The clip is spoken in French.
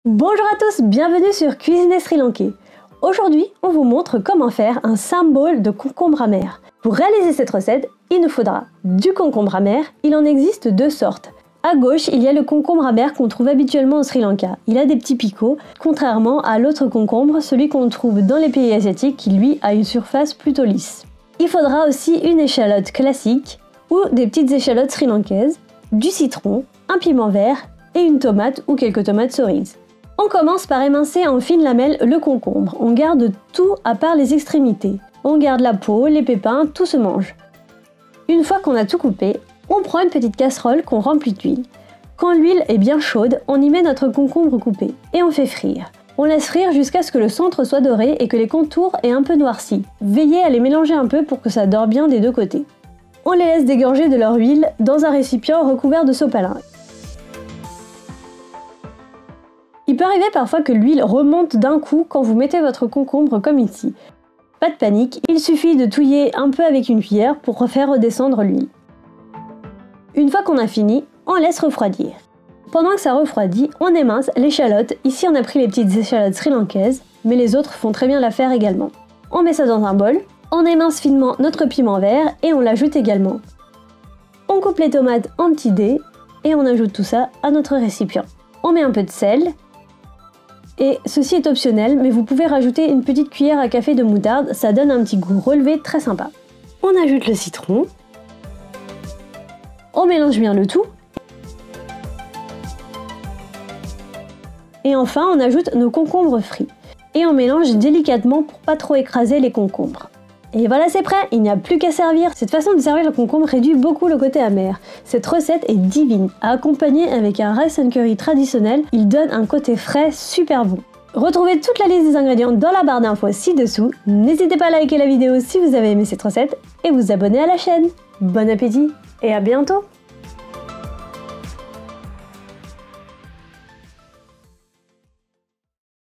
Bonjour à tous, bienvenue sur Cuisiner Sri Lankais. Aujourd'hui, on vous montre comment faire un sambol de concombre amer. Pour réaliser cette recette, il nous faudra du concombre amer. Il en existe deux sortes. À gauche, il y a le concombre amer qu'on trouve habituellement au Sri Lanka. Il a des petits picots, contrairement à l'autre concombre, celui qu'on trouve dans les pays asiatiques qui lui a une surface plutôt lisse. Il faudra aussi une échalote classique ou des petites échalotes sri-lankaises, du citron, un piment vert et une tomate ou quelques tomates cerises. On commence par émincer en fines lamelles le concombre. On garde tout à part les extrémités. On garde la peau, les pépins, tout se mange. Une fois qu'on a tout coupé, on prend une petite casserole qu'on remplit d'huile. Quand l'huile est bien chaude, on y met notre concombre coupé et on fait frire. On laisse frire jusqu'à ce que le centre soit doré et que les contours aient un peu noirci. Veillez à les mélanger un peu pour que ça dore bien des deux côtés. On les laisse dégorger de leur huile dans un récipient recouvert de sopalin. Il peut arriver parfois que l'huile remonte d'un coup quand vous mettez votre concombre comme ici. Pas de panique, il suffit de touiller un peu avec une cuillère pour faire redescendre l'huile. Une fois qu'on a fini, on laisse refroidir. Pendant que ça refroidit, on émince l'échalote. Ici on a pris les petites échalotes sri-lankaises, mais les autres font très bien l'affaire également. On met ça dans un bol, on émince finement notre piment vert et on l'ajoute également. On coupe les tomates en petits dés et on ajoute tout ça à notre récipient. On met un peu de sel. Et ceci est optionnel, mais vous pouvez rajouter une petite cuillère à café de moutarde, ça donne un petit goût relevé très sympa. On ajoute le citron. On mélange bien le tout. Et enfin, on ajoute nos concombres frits. Et on mélange délicatement pour pas trop écraser les concombres. Et voilà, c'est prêt, il n'y a plus qu'à servir. Cette façon de servir le concombre réduit beaucoup le côté amer. Cette recette est divine. À accompagner avec un rice and curry traditionnel, il donne un côté frais super bon. Retrouvez toute la liste des ingrédients dans la barre d'infos ci-dessous. N'hésitez pas à liker la vidéo si vous avez aimé cette recette et vous abonner à la chaîne. Bon appétit et à bientôt!